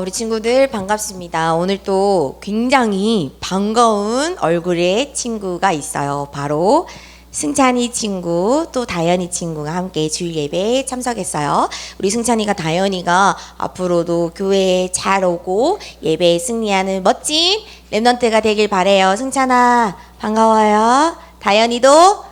우리 친구들 반갑습니다. 오늘 또 굉장히 반가운 얼굴의 친구가 있어요. 바로 승찬이 친구, 또 다현이 친구가 함께 주일 예배에 참석했어요. 우리 승찬이가 다현이가 앞으로도 교회에 잘 오고 예배에 승리하는 멋진 랩넌트가 되길 바래요. 승찬아 반가워요. 다현이도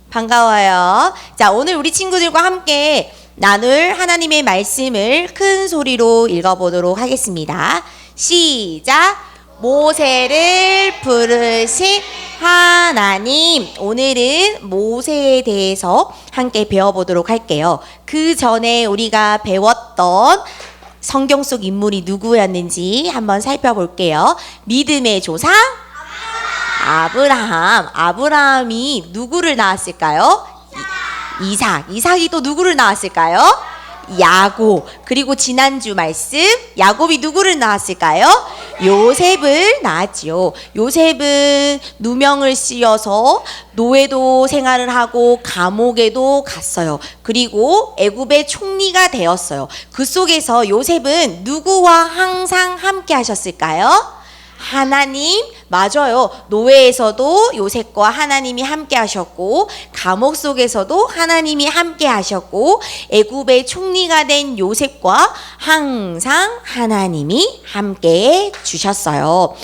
반가워요. 자, 오늘 우리 친구들과 함께 나눌 하나님의 말씀을 큰 소리로 읽어보도록 하겠습니다. 시작! 모세를 부르신 하나님. 오늘은 모세에 대해서 함께 배워보도록 할게요. 그 전에 우리가 배웠던 성경 속 인물이 누구였는지 한번 살펴볼게요. 믿음의 조상? 아브라함. 아브라함이 누구를 낳았을까요? 이삭. 이삭이 또 누구를 낳았을까요? 야곱. 그리고 지난주 말씀 야곱이 누구를 낳았을까요? 요셉을 낳았지요. 요셉은 누명을 씌어서 노예도 생활을 하고 감옥에도 갔어요. 그리고 애굽의 총리가 되었어요. 그 속에서 요셉은 누구와 항상 함께 하셨을까요? 하나님. 맞아요. 노예에서도 요셉과 하나님이 함께 하셨고, 감옥 속에서도 하나님이 함께 하셨고, 애굽의 총리가 된 요셉과 항상 하나님이 함께 주셨어요.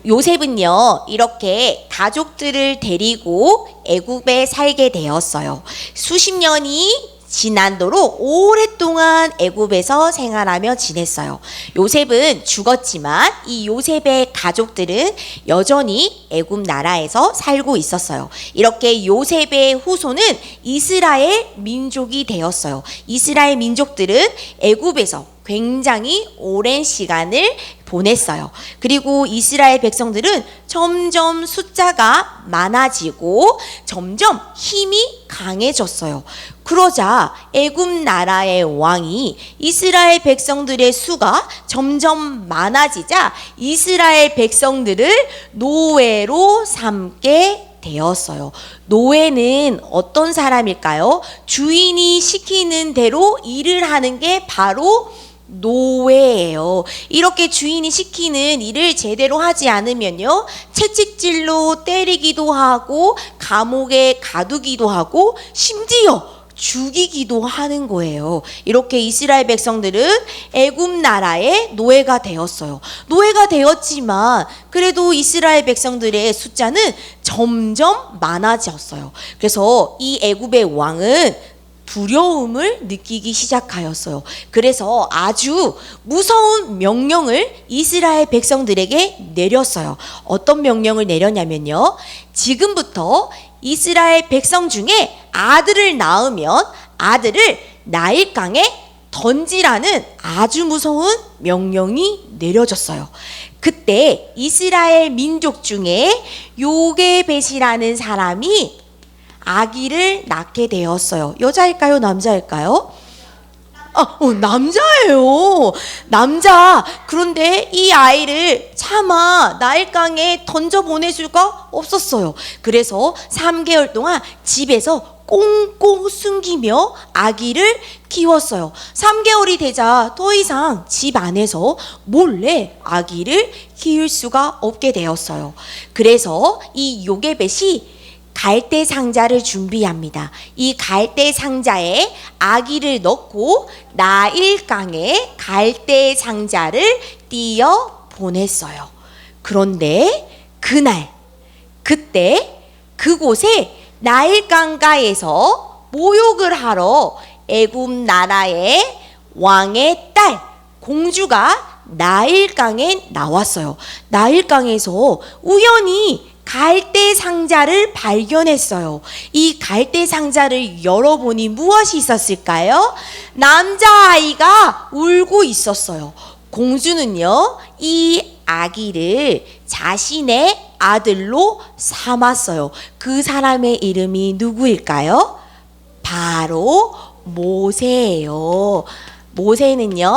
요셉은요, 이렇게 가족들을 데리고 애굽에 살게 되었어요. 수십 년이 지난도록 오랫동안 애굽에서 생활하며 지냈어요. 요셉은 죽었지만 이 요셉의 가족들은 여전히 애굽 나라에서 살고 있었어요. 이렇게 요셉의 후손은 이스라엘 민족이 되었어요. 이스라엘 민족들은 애굽에서 굉장히 오랜 시간을 보냈어요. 그리고 이스라엘 백성들은 점점 숫자가 많아지고 점점 힘이 강해졌어요. 그러자 애굽 나라의 왕이 이스라엘 백성들의 수가 점점 많아지자 이스라엘 백성들을 노예로 삼게 되었어요. 노예는 어떤 사람일까요? 주인이 시키는 대로 일을 하는 게 바로 노예예요. 이렇게 주인이 시키는 일을 제대로 하지 않으면요, 채찍질로 때리기도 하고 감옥에 가두기도 하고 심지어 죽이기도 하는 거예요. 이렇게 이스라엘 백성들은 애굽 나라의 노예가 되었어요. 노예가 되었지만 그래도 이스라엘 백성들의 숫자는 점점 많아졌어요. 그래서 이 애굽의 왕은 두려움을 느끼기 시작하였어요. 그래서 아주 무서운 명령을 이스라엘 백성들에게 내렸어요. 어떤 명령을 내렸냐면요, 지금부터 이스라엘 백성 중에 아들을 낳으면 아들을 나일강에 던지라는 아주 무서운 명령이 내려졌어요. 그때 이스라엘 민족 중에 요게벳이라는 사람이 아기를 낳게 되었어요. 여자일까요? 남자일까요? 남자예요. 남자. 그런데 이 아이를 차마 나일강에 던져 보낼 수가 없었어요. 그래서 3개월 동안 집에서 꽁꽁 숨기며 아기를 키웠어요. 3개월이 되자 더 이상 집 안에서 몰래 아기를 키울 수가 없게 되었어요. 그래서 이 요게벳이 갈대 상자를 준비합니다. 이 갈대 상자에 아기를 넣고 나일강에 갈대 상자를 띄어 보냈어요. 그런데 그때 그곳에 나일강가에서 모욕을 하러 애굽 나라의 왕의 딸 공주가 나일강에 나왔어요. 나일강에서 우연히 갈대 상자를 발견했어요. 이 갈대 상자를 열어보니 무엇이 있었을까요? 남자아이가 울고 있었어요. 공주는요, 이 아기를 자신의 아들로 삼았어요. 그 사람의 이름이 누구일까요? 바로 모세예요. 모세는요,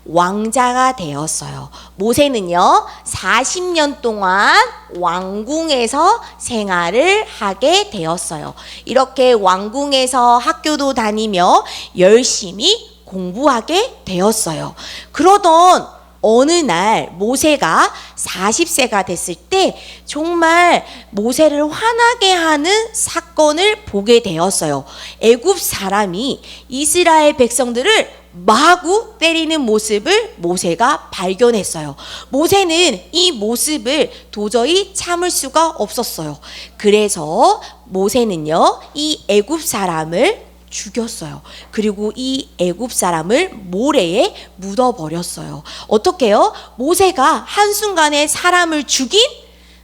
왕자가 되었어요. 모세는요, 40년 동안 왕궁에서 생활을 하게 되었어요. 이렇게 왕궁에서 학교도 다니며 열심히 공부하게 되었어요. 그러던 어느 날 모세가 40세가 됐을 때 정말 모세를 화나게 하는 사건을 보게 되었어요. 애굽 사람이 이스라엘 백성들을 마구 때리는 모습을 모세가 발견했어요. 모세는 이 모습을 도저히 참을 수가 없었어요. 그래서 모세는요, 이 애굽 사람을 죽였어요. 그리고 이 애굽 사람을 모래에 묻어버렸어요. 어떻게요? 모세가 한순간에 사람을 죽인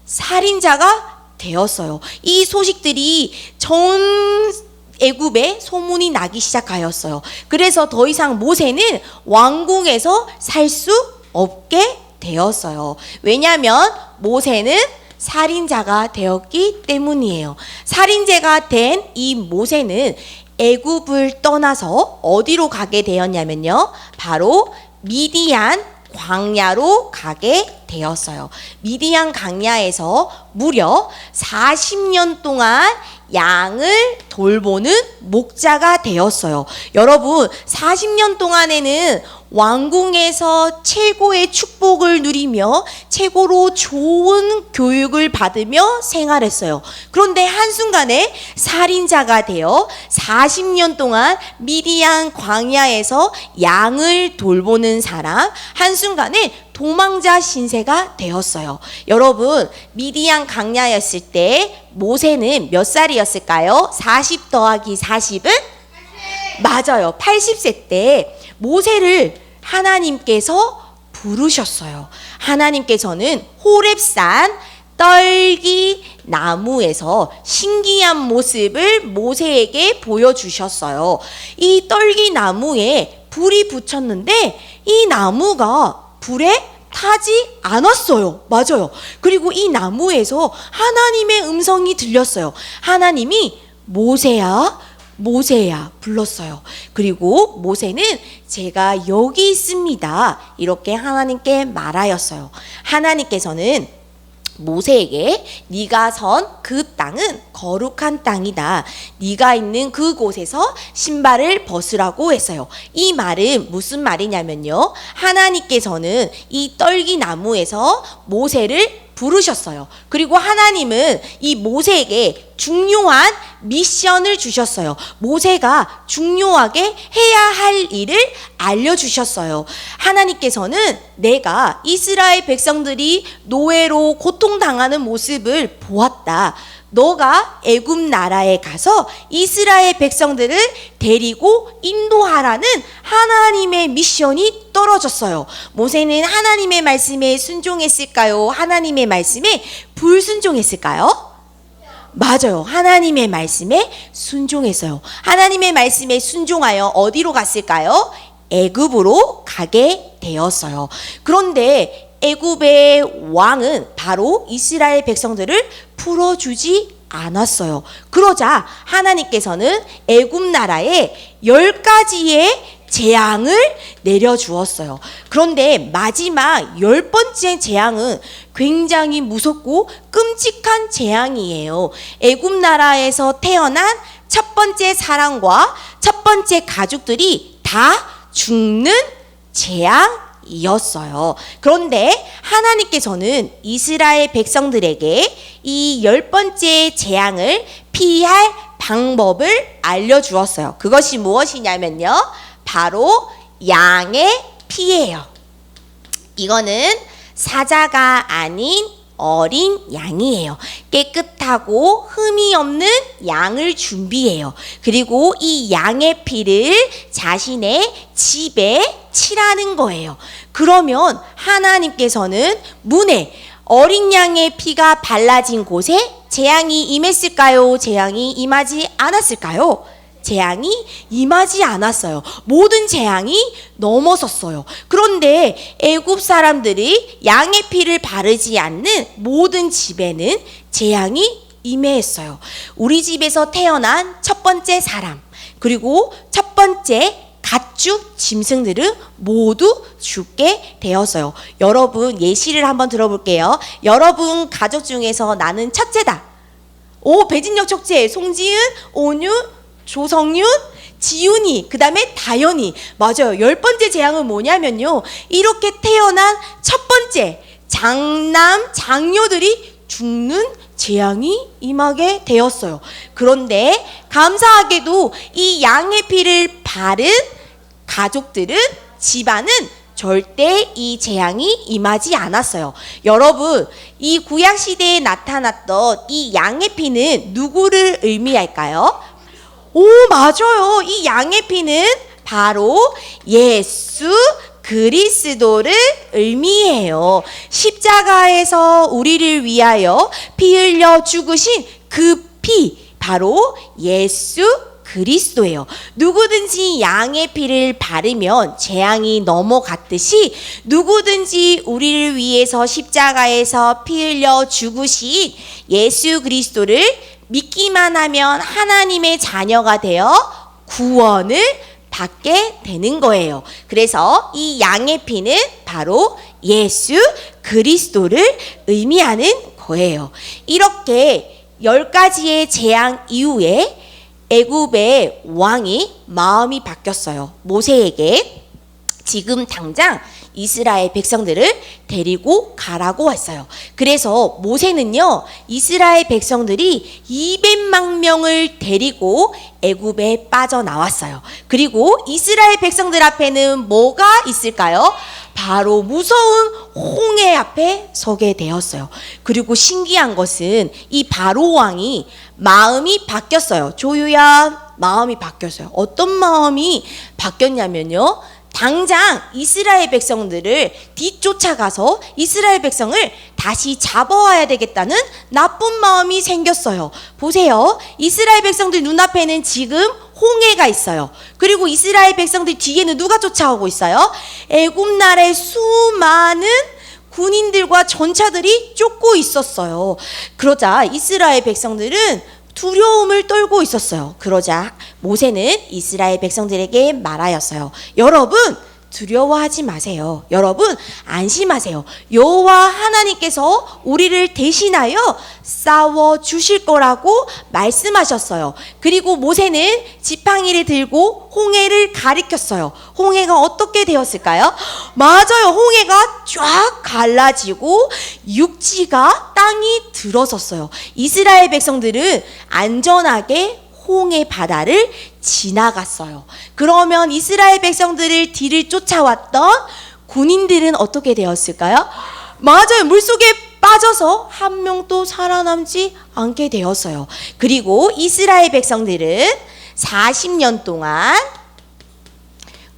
살인자가 되었어요. 이 소식들이 전 애굽에 소문이 나기 시작하였어요. 그래서 더 이상 모세는 왕궁에서 살 수 없게 되었어요. 왜냐하면 모세는 살인자가 되었기 때문이에요. 살인자가 된 이 모세는 애굽을 떠나서 어디로 가게 되었냐면요, 바로 미디안 광야로 가게 되었어요. 미디안 광야에서 무려 40년 동안 양을 돌보는 목자가 되었어요. 여러분, 40년 동안에는 왕궁에서 최고의 축복을 누리며 최고로 좋은 교육을 받으며 생활했어요. 그런데 한순간에 살인자가 되어 40년 동안 미디안 광야에서 양을 돌보는 사람, 한순간에 도망자 신세가 되었어요. 여러분, 미디안 광야였을 때 모세는 몇 살이었을까요? 40 더하기 40은? 맞아요. 80세 때 모세를 하나님께서 부르셨어요. 하나님께서는 호렙산 떨기 나무에서 신기한 모습을 모세에게 보여주셨어요. 이 떨기 나무에 불이 붙였는데 이 나무가 불에 타지 않았어요. 맞아요. 그리고 이 나무에서 하나님의 음성이 들렸어요. 하나님이 모세야, 모세야 불렀어요. 그리고 모세는 제가 여기 있습니다, 이렇게 하나님께 말하였어요. 하나님께서는 모세에게 네가 선 그 땅은 거룩한 땅이다, 네가 있는 그곳에서 신발을 벗으라고 했어요. 이 말은 무슨 말이냐면요, 하나님께서는 이 떨기 나무에서 모세를 부르셨어요. 그리고 하나님은 이 모세에게 중요한 미션을 주셨어요. 모세가 중요하게 해야 할 일을 알려주셨어요. 하나님께서는 내가 이스라엘 백성들이 노예로 고통당하는 모습을 보았다. 너가 애굽 나라에 가서 이스라엘 백성들을 데리고 인도하라는 하나님의 미션이 떨어졌어요. 모세는 하나님의 말씀에 순종했을까요? 하나님의 말씀에 불순종했을까요? 맞아요. 하나님의 말씀에 순종했어요. 하나님의 말씀에 순종하여 어디로 갔을까요? 애굽으로 가게 되었어요. 그런데 애굽의 왕은 바로 이스라엘 백성들을 풀어주지 않았어요. 그러자 하나님께서는 애굽 나라에 10가지의 재앙을 내려주었어요. 그런데 마지막 10번째 재앙은 굉장히 무섭고 끔찍한 재앙이에요. 애굽 나라에서 태어난 첫 번째 사람과 첫 번째 가족들이 다 죽는 재앙이었어요. 그런데 하나님께서는 이스라엘 백성들에게 이 10번째 재앙을 피할 방법을 알려주었어요. 그것이 무엇이냐면요, 바로 양의 피예요. 이거는 사자가 아닌 어린 양이에요. 깨끗하고 흠이 없는 양을 준비해요. 그리고 이 양의 피를 자신의 집에 칠하는 거예요. 그러면 하나님께서는 문에 어린 양의 피가 발라진 곳에 재앙이 임했을까요? 재앙이 임하지 않았을까요? 재앙이 임하지 않았어요. 모든 재앙이 넘어섰어요. 그런데 애굽 사람들이 양의 피를 바르지 않는 모든 집에는 재앙이 임했어요. 우리 집에서 태어난 첫 번째 사람, 그리고 첫 번째 가축 짐승들은 모두 죽게 되었어요. 여러분, 예시를 한번 들어볼게요. 여러분 가족 중에서 나는 첫째다. 배진혁 첫째, 송지은, 온유, 조성윤, 지훈이, 그 다음에 다현이. 맞아요. 10번째 재앙은 뭐냐면요, 이렇게 태어난 첫 번째 장남 장녀들이 죽는 재앙이 임하게 되었어요. 그런데 감사하게도 이 양의 피를 바른 가족들은, 집안은 절대 이 재앙이 임하지 않았어요. 여러분, 이 구약 시대에 나타났던 이 양의 피는 누구를 의미할까요? 오, 맞아요. 이 양의 피는 바로 예수 그리스도를 의미해요. 십자가에서 우리를 위하여 피 흘려 죽으신 그 피, 바로 예수 그리스도예요. 누구든지 양의 피를 바르면 재앙이 넘어갔듯이, 누구든지 우리를 위해서 십자가에서 피 흘려 죽으신 예수 그리스도를 믿기만 하면 하나님의 자녀가 되어 구원을 받게 되는 거예요. 그래서 이 양의 피는 바로 예수 그리스도를 의미하는 거예요. 이렇게 10가지의 재앙 이후에 애굽의 왕이 마음이 바뀌었어요. 모세에게 지금 당장 이스라엘 백성들을 데리고 가라고 했어요. 그래서 모세는요, 이스라엘 백성들이 200만 명을 데리고 애굽에 빠져나왔어요. 그리고 이스라엘 백성들 앞에는 뭐가 있을까요? 바로 무서운 홍해 앞에 서게 되었어요. 그리고 신기한 것은 이 바로 왕이 마음이 바뀌었어요. 조유연, 마음이 바뀌었어요. 어떤 마음이 바뀌었냐면요, 당장 이스라엘 백성들을 뒤쫓아가서 이스라엘 백성을 다시 잡아와야 되겠다는 나쁜 마음이 생겼어요. 보세요. 이스라엘 백성들 눈앞에는 지금 홍해가 있어요. 그리고 이스라엘 백성들 뒤에는 누가 쫓아오고 있어요? 애굽 나라의 수많은 군인들과 전차들이 쫓고 있었어요. 그러자 이스라엘 백성들은 두려움을 떨고 있었어요. 그러자 모세는 이스라엘 백성들에게 말하였어요. 여러분, 두려워하지 마세요. 여러분, 안심하세요. 여호와 하나님께서 우리를 대신하여 싸워 주실 거라고 말씀하셨어요. 그리고 모세는 지팡이를 들고 홍해를 가리켰어요. 홍해가 어떻게 되었을까요? 맞아요. 홍해가 쫙 갈라지고 육지가 땅이 들어섰어요. 이스라엘 백성들은 안전하게 홍해 바다를 지나갔어요. 그러면 이스라엘 백성들을 뒤를 쫓아왔던 군인들은 어떻게 되었을까요? 맞아요. 물속에 빠져서 한 명도 살아남지 않게 되었어요. 그리고 이스라엘 백성들은 40년 동안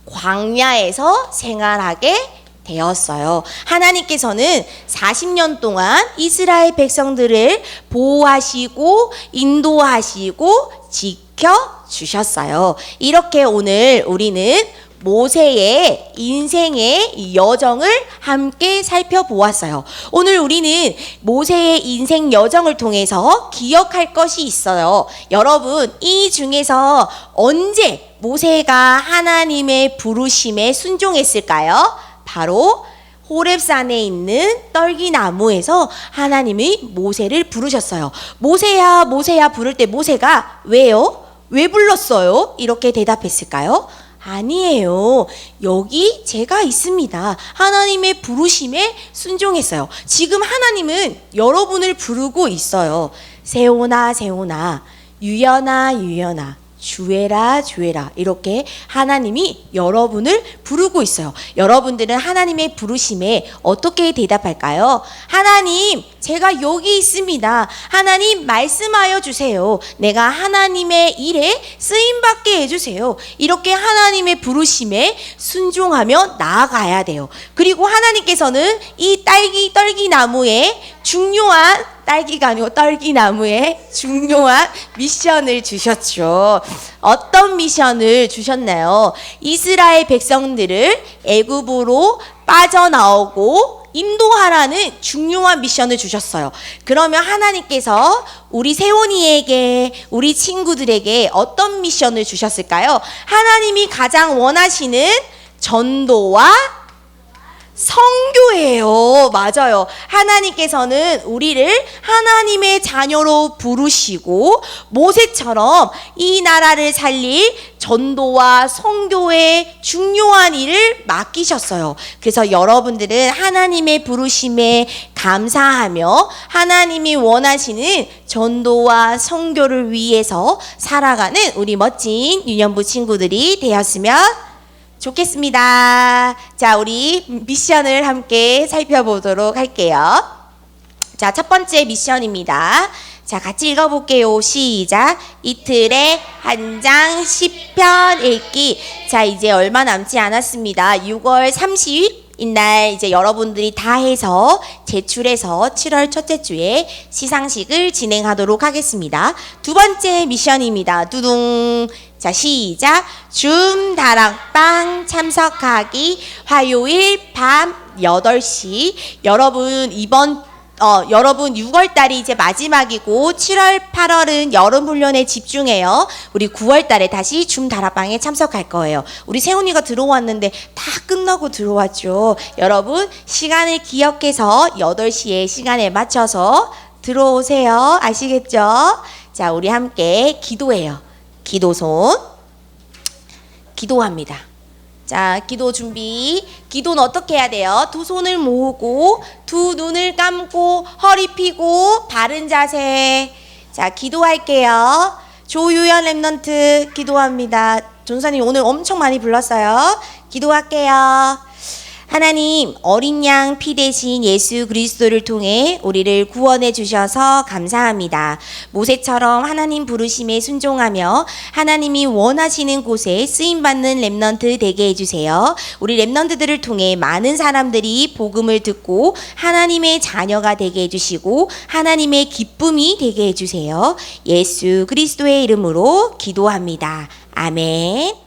광야에서 생활하게 되었어요. 하나님께서는 40년 동안 이스라엘 백성들을 보호하시고 인도하시고 지켜주셨어요. 이렇게 오늘 우리는 모세의 인생의 여정을 함께 살펴보았어요. 오늘 우리는 모세의 인생 여정을 통해서 기억할 것이 있어요. 여러분, 이 중에서 언제 모세가 하나님의 부르심에 순종했을까요? 바로 호렙산에 있는 떨기나무에서 하나님이 모세를 부르셨어요. 모세야, 모세야 부를 때 모세가 왜요? 왜 불렀어요? 이렇게 대답했을까요? 아니에요. 여기 제가 있습니다. 하나님의 부르심에 순종했어요. 지금 하나님은 여러분을 부르고 있어요. 세오나 세오나, 유연아 유연아, 주애라 주애라, 이렇게 하나님이 여러분을 부르고 있어요. 여러분들은 하나님의 부르심에 어떻게 대답할까요? 하나님, 제가 여기 있습니다. 하나님, 말씀하여 주세요. 내가 하나님의 일에 쓰임받게 해주세요. 이렇게 하나님의 부르심에 순종하며 나아가야 돼요. 그리고 하나님께서는 이 떨기나무에 중요한, 딸기가 아니고 떨기나무에 중요한 미션을 주셨죠. 어떤 미션을 주셨나요? 이스라엘 백성들을 애굽으로 빠져나오고 인도하라는 중요한 미션을 주셨어요. 그러면 하나님께서 우리 세원이에게, 우리 친구들에게 어떤 미션을 주셨을까요? 하나님이 가장 원하시는 전도와 성교예요. 맞아요. 하나님께서는 우리를 하나님의 자녀로 부르시고 모세처럼 이 나라를 살릴 전도와 성교의 중요한 일을 맡기셨어요. 그래서 여러분들은 하나님의 부르심에 감사하며 하나님이 원하시는 전도와 성교를 위해서 살아가는 우리 멋진 유년부 친구들이 되었으면 좋겠습니다. 자, 우리 미션을 함께 살펴보도록 할게요. 자, 첫 번째 미션입니다. 자, 같이 읽어볼게요. 시작. 이틀에 한 장 시편 읽기. 자, 이제 얼마 남지 않았습니다. 6월 30일 날 이제 여러분들이 다 해서 제출해서 7월 첫째 주에 시상식을 진행하도록 하겠습니다. 두 번째 미션입니다. 두둥. 자, 시작. 줌 다락방 참석하기. 화요일 밤 8시. 여러분 여러분 6월달이 이제 마지막이고 7월 8월은 여름훈련에 집중해요. 우리 9월달에 다시 줌 다락방에 참석할 거예요. 우리 세훈이가 들어왔는데 다 끝나고 들어왔죠. 여러분 시간을 기억해서 8시에 시간에 맞춰서 들어오세요. 아시겠죠? 자, 우리 함께 기도해요. 기도손 기도합니다. 자, 기도 준비. 기도는 어떻게 해야 돼요? 두 손을 모으고 두 눈을 감고 허리 펴고 바른 자세. 자, 기도할게요. 조유연 랩넌트 기도합니다. 전사님 오늘 엄청 많이 불렀어요. 기도할게요. 하나님, 어린 양 피 대신 예수 그리스도를 통해 우리를 구원해 주셔서 감사합니다. 모세처럼 하나님 부르심에 순종하며 하나님이 원하시는 곳에 쓰임받는 랩넌트 되게 해주세요. 우리 랩넌트들을 통해 많은 사람들이 복음을 듣고 하나님의 자녀가 되게 해주시고 하나님의 기쁨이 되게 해주세요. 예수 그리스도의 이름으로 기도합니다. 아멘.